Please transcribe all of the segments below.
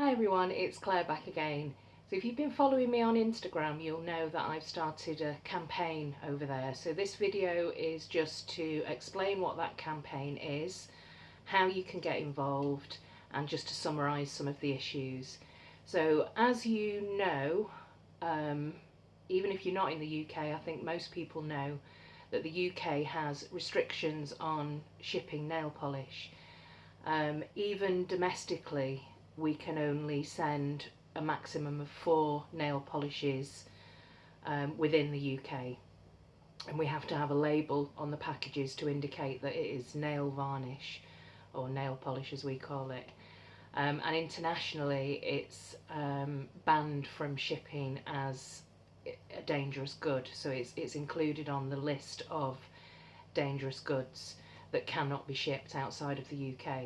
Hi everyone, it's Claire back again. So if you've been following me on Instagram, you'll know that I've started a campaign over there. So this video is just to explain what that campaign is, how you can get involved, and just to summarise some of the issues. So as you know, even if you're not in the UK, I think most people know that the UK has restrictions on shipping nail polish. Even domestically, we can only send a maximum of 4 nail polishes within the UK, and we have to have a label on the packages to indicate that it is nail varnish or nail polish as we call it. And internationally it's banned from shipping as a dangerous good, so it's included on the list of dangerous goods that cannot be shipped outside of the UK.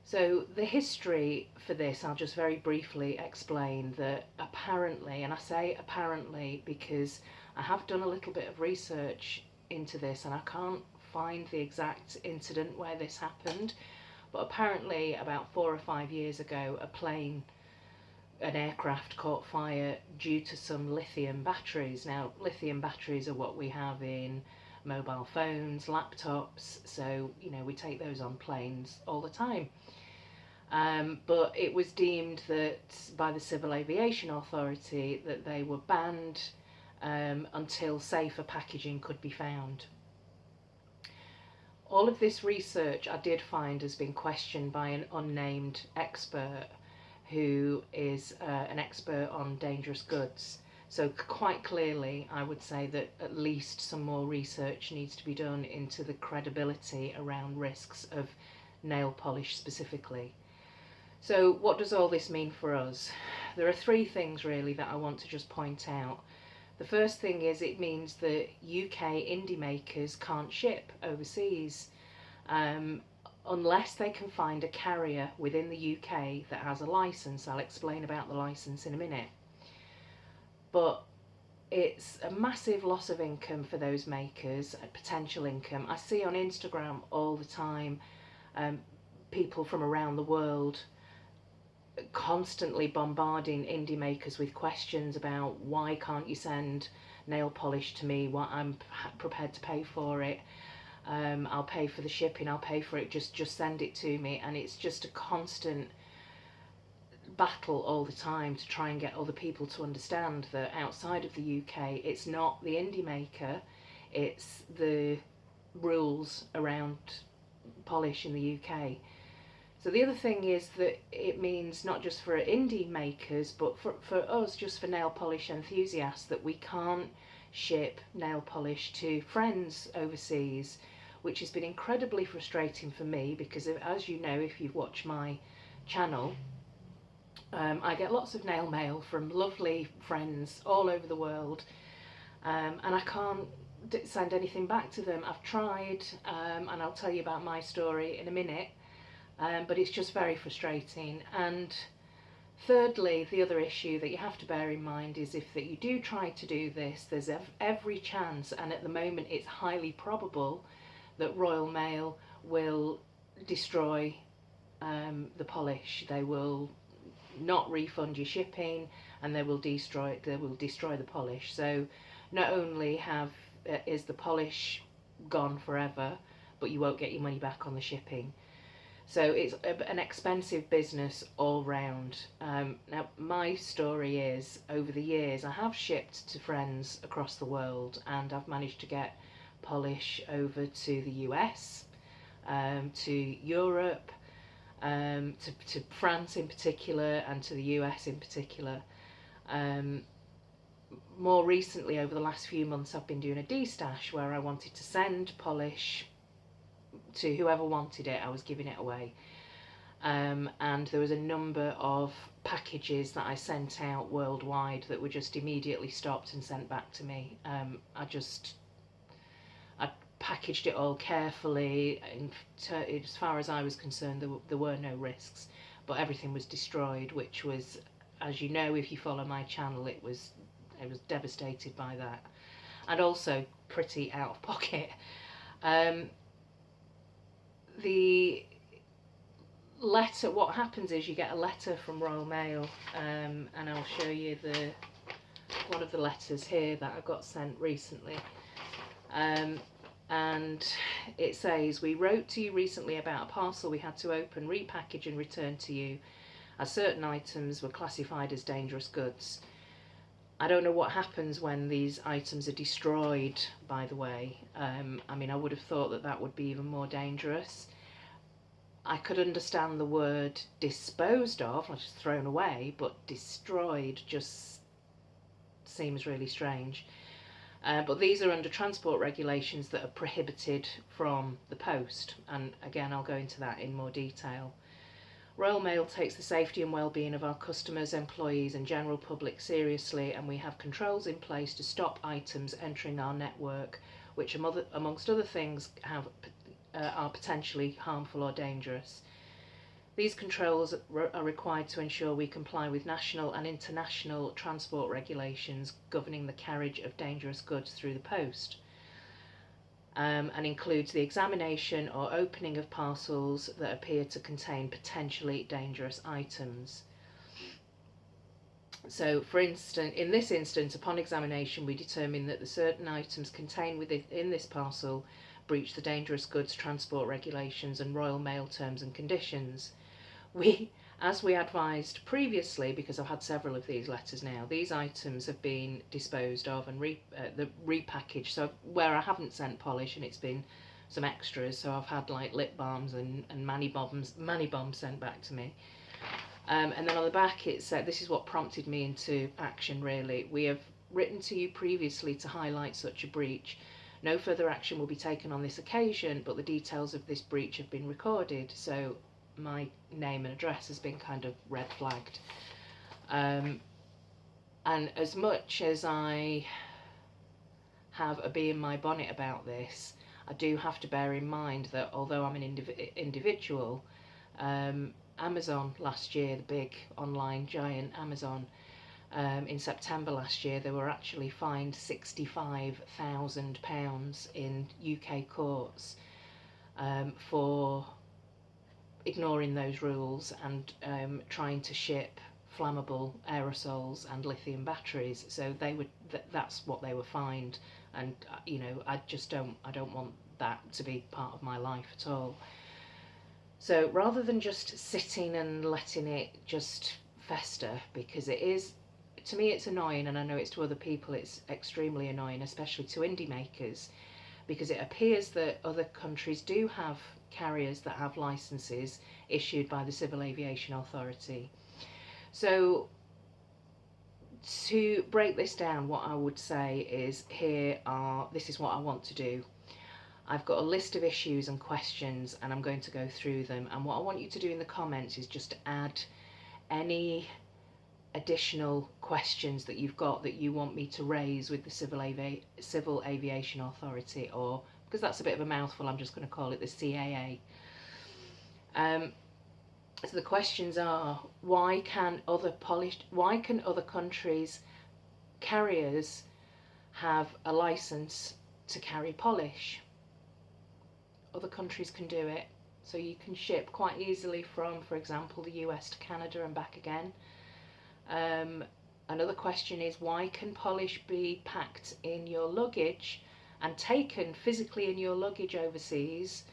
So the history for this, I'll just very briefly explain that apparently, and I say apparently because I have done a little bit of research into this and I can't find the exact incident where this happened, but apparently about 4 or 5 years ago an aircraft caught fire due to some lithium batteries. Now lithium batteries are what we have in mobile phones, laptops, so you know we take those on planes all the time. But it was deemed that by the Civil Aviation Authority that they were banned until safer packaging could be found. All of this research I did find has been questioned by an unnamed expert who is an expert on dangerous goods. So quite clearly I would say that at least some more research needs to be done into the credibility around risks of nail polish specifically. So what does all this mean for us? There are 3 things really that I want to just point out. The first thing is it means that UK indie makers can't ship overseas unless they can find a carrier within the UK that has a licence. I'll explain about the licence in a minute. But it's a massive loss of income for those makers, a potential income. I see on Instagram all the time people from around the world constantly bombarding indie makers with questions about why can't you send nail polish to me, what I'm prepared to pay for it, I'll pay for the shipping, I'll pay for it, just send it to me. And it's just a constant battle all the time to try and get other people to understand that outside of the UK it's not the indie maker, it's the rules around polish in the UK. So the other thing is that it means not just for indie makers but for us, just for nail polish enthusiasts, that we can't ship nail polish to friends overseas, which has been incredibly frustrating for me because as you know, if you've watched my channel, I get lots of nail mail from lovely friends all over the world, and I can't send anything back to them. I've tried, and I'll tell you about my story in a minute. But it's just very frustrating. And thirdly, the other issue that you have to bear in mind is if that you do try to do this, there's every chance, and at the moment it's highly probable, that Royal Mail will destroy the polish. They will not refund your shipping, and they will destroy the polish. So not only is the polish gone forever, but you won't get your money back on the shipping. So it's an expensive business all round. Now my story is, over the years I have shipped to friends across the world, and I've managed to get polish over to the US, to Europe, to France in particular, and to the US in particular. More recently, over the last few months, I've been doing a D-stash where I wanted to send polish to whoever wanted it. I was giving it away, and there was a number of packages that I sent out worldwide that were just immediately stopped and sent back to me. I packaged it all carefully, and as far as I was concerned there were no risks, but everything was destroyed, which was, as you know if you follow my channel, I was devastated by that, and also pretty out of pocket. The letter, what happens is you get a letter from Royal Mail, and I'll show you one of the letters here that I got sent recently. And it says, "We wrote to you recently about a parcel we had to open, repackage and return to you, as certain items were classified as dangerous goods." I don't know what happens when these items are destroyed, by the way. I mean, I would have thought that that would be even more dangerous. I could understand the word disposed of, like just thrown away, but destroyed just seems really strange. But these are under transport regulations that are prohibited from the post, and again I'll go into that in more detail. Royal Mail takes the safety and well-being of our customers, employees and general public seriously, and we have controls in place to stop items entering our network which, amongst other things, are potentially harmful or dangerous. These controls are required to ensure we comply with national and international transport regulations governing the carriage of dangerous goods through the post, and includes the examination or opening of parcels that appear to contain potentially dangerous items. So, for instance, in this instance, upon examination, we determine that the certain items contained within this parcel breach the dangerous goods transport regulations and Royal Mail terms and conditions. As we advised previously, because I've had several of these letters now, these items have been disposed of and repackaged. So where I haven't sent polish and it's been some extras, so I've had like lip balms and mani bombs sent back to me. And then on the back it said, this is what prompted me into action really. "We have written to you previously to highlight such a breach. No further action will be taken on this occasion, but the details of this breach have been recorded." So my name and address has been kind of red flagged. And as much as I have a bee in my bonnet about this, I do have to bear in mind that although I'm an individual, Amazon last year, the big online giant Amazon, in September last year, they were actually fined £65,000 in UK courts for ignoring those rules and trying to ship flammable aerosols and lithium batteries. So that's what they were fined, and I don't want that to be part of my life at all. So rather than just sitting and letting it just fester, because it is, to me it's annoying, and I know it's to other people it's extremely annoying, especially to indie makers, because it appears that other countries do have carriers that have licenses issued by the Civil Aviation Authority. So to break this down, what I would say is this is what I want to do. I've got a list of issues and questions and I'm going to go through them, and what I want you to do in the comments is just to add any additional questions that you've got that you want me to raise with the Civil Aviation Authority, or, because that's a bit of a mouthful, I'm just going to call it the CAA. So the questions are, why can other countries' carriers have a license to carry polish? Other countries can do it, so you can ship quite easily from, for example, the US to Canada and back again. Another question is, why can polish be packed in your luggage and taken physically in your luggage overseas,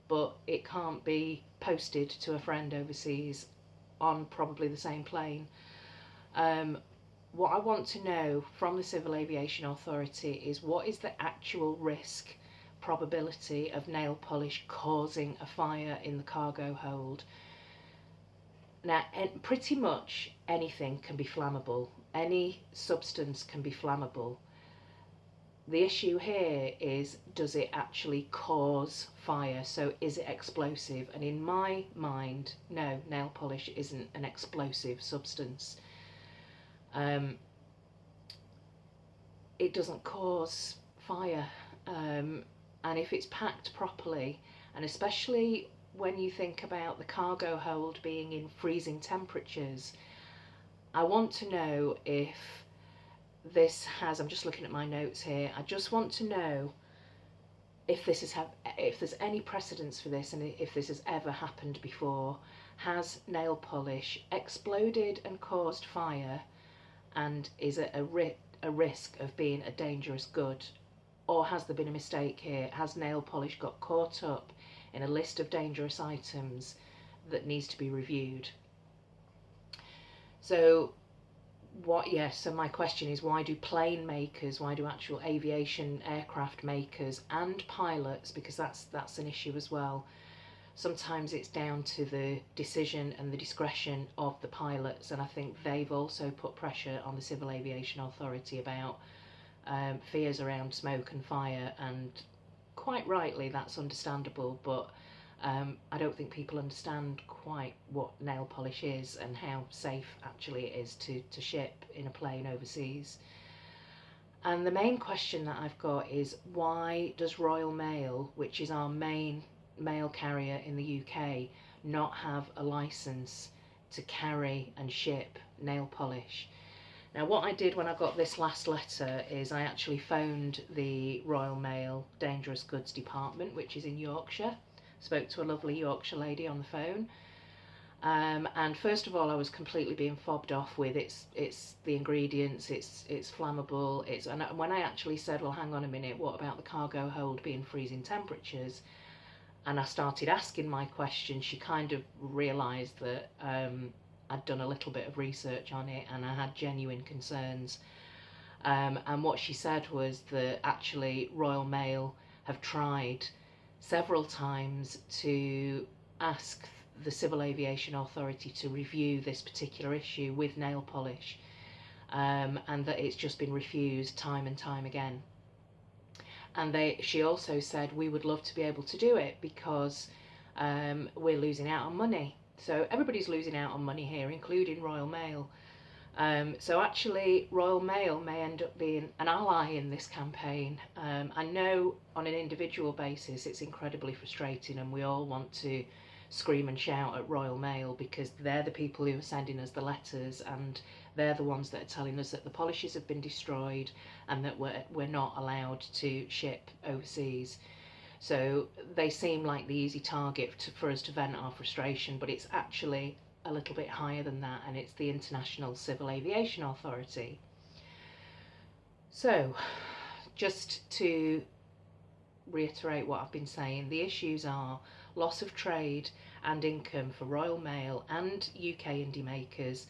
but it can't be posted to a friend overseas on probably the same plane? What I want to know from the Civil Aviation Authority is, what is the actual risk probability of nail polish causing a fire in the cargo hold? Now, pretty much anything can be flammable. Any substance can be flammable. The issue here is, does it actually cause fire? So is it explosive? And in my mind, no, nail polish isn't an explosive substance. It doesn't cause fire. And if it's packed properly, and especially when you think about the cargo hold being in freezing temperatures, I want to know if this has, I'm just looking at my notes here, I just want to know if there's any precedence for this, and if this has ever happened before, has nail polish exploded and caused fire and is at a risk of being a dangerous good? Or has there been a mistake here? Has nail polish got caught up in a list of dangerous items that needs to be reviewed? So so my question is, why do plane makers, why do actual aviation aircraft makers and pilots, because that's an issue as well, sometimes it's down to the decision and the discretion of the pilots, and I think they've also put pressure on the Civil Aviation Authority about fears around smoke and fire, and quite rightly that's understandable, but I don't think people understand quite what nail polish is and how safe actually it is to ship in a plane overseas. And the main question that I've got is, why does Royal Mail, which is our main mail carrier in the UK, not have a licence to carry and ship nail polish? Now, what I did when I got this last letter is I actually phoned the Royal Mail Dangerous Goods Department, which is in Yorkshire. Spoke to a lovely Yorkshire lady on the phone. And first of all, I was completely being fobbed off with it's the ingredients, it's flammable, and when I actually said, well, hang on a minute, what about the cargo hold being freezing temperatures? And I started asking my question, she kind of realised that I'd done a little bit of research on it and I had genuine concerns. And what she said was that actually Royal Mail have tried several times to ask the Civil Aviation Authority to review this particular issue with nail polish, and that it's just been refused time and time again. And she also said, we would love to be able to do it because we're losing out on money. So everybody's losing out on money here, including Royal Mail. So actually Royal Mail may end up being an ally in this campaign. I know on an individual basis it's incredibly frustrating, and we all want to scream and shout at Royal Mail because they're the people who are sending us the letters, and they're the ones that are telling us that the polishes have been destroyed and that we're not allowed to ship overseas. So they seem like the easy target for us to vent our frustration, but it's actually a little bit higher than that, and it's the International Civil Aviation Authority. So just to reiterate what I've been saying, the issues are loss of trade and income for Royal Mail and UK indie makers,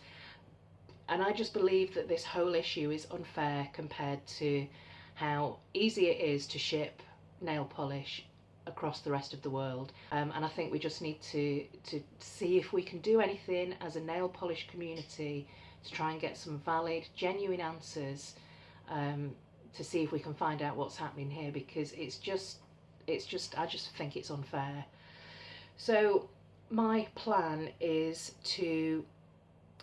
and I just believe that this whole issue is unfair compared to how easy it is to ship nail polish across the rest of the world, and I think we just need to see if we can do anything as a nail polish community to try and get some valid, genuine answers, to see if we can find out what's happening here, because I just think it's unfair. So my plan is to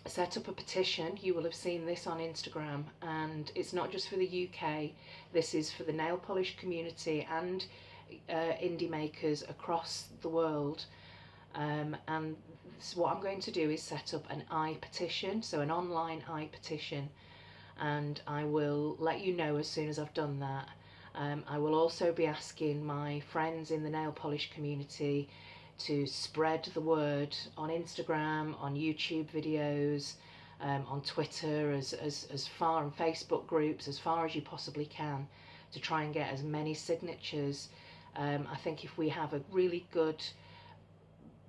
set up a petition. You will have seen this on Instagram, and it's not just for the UK, this is for the nail polish community and indie makers across the world, and what I'm going to do is set up an I-petition, so an online I-petition, and I will let you know as soon as I've done that. I will also be asking my friends in the nail polish community to spread the word on Instagram, on YouTube videos, on Twitter, as far, and Facebook groups, as far as you possibly can, to try and get as many signatures. I think if we have a really good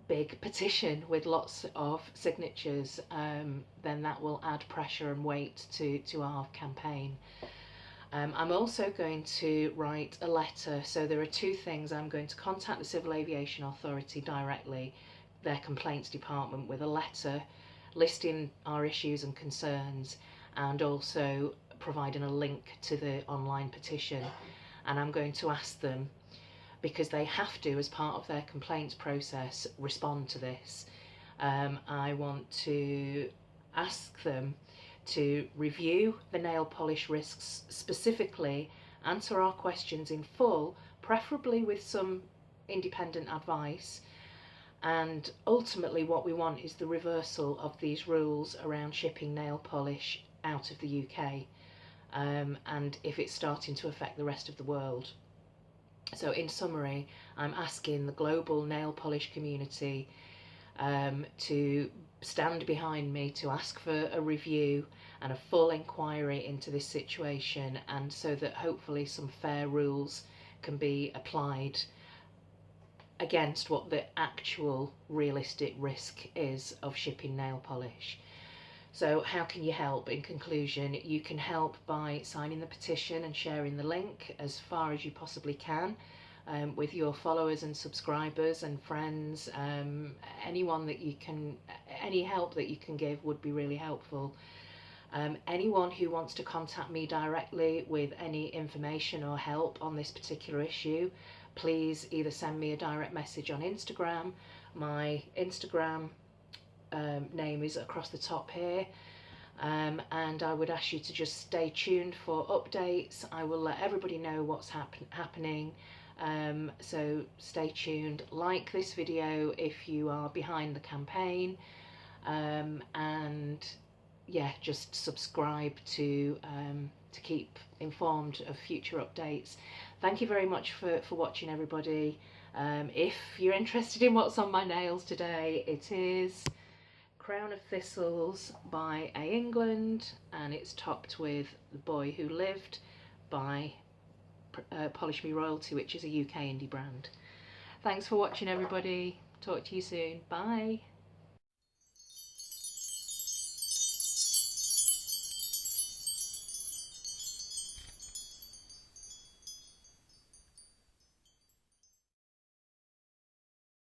big petition with lots of signatures, then that will add pressure and weight to our campaign. I'm also going to write a letter. So there are two things. I'm going to contact the Civil Aviation Authority directly, their complaints department, with a letter listing our issues and concerns, and also providing a link to the online petition. And I'm going to ask them, because they have to, as part of their complaints process, respond to this. I want to ask them to review the nail polish risks specifically, answer our questions in full, preferably with some independent advice, and ultimately what we want is the reversal of these rules around shipping nail polish out of the UK, and if it's starting to affect the rest of the world. So in summary, I'm asking the global nail polish community to stand behind me, to ask for a review and a full inquiry into this situation, and so that hopefully some fair rules can be applied against what the actual realistic risk is of shipping nail polish. So how can you help? In conclusion, you can help by signing the petition and sharing the link as far as you possibly can with your followers and subscribers and friends. Anyone that you can, any help that you can give would be really helpful. Anyone who wants to contact me directly with any information or help on this particular issue, please either send me a direct message on Instagram. My Instagram name is across the top here, and I would ask you to just stay tuned for updates. I will let everybody know what's happening, so stay tuned. Like this video if you are behind the campaign, and yeah, just subscribe to keep informed of future updates. Thank you very much for watching, everybody. If you're interested in what's on my nails today, it is Crown of Thistles by A. England, and it's topped with The Boy Who Lived by Polish Me Royalty, which is a UK indie brand. Thanks for watching, everybody. Talk to you soon. Bye.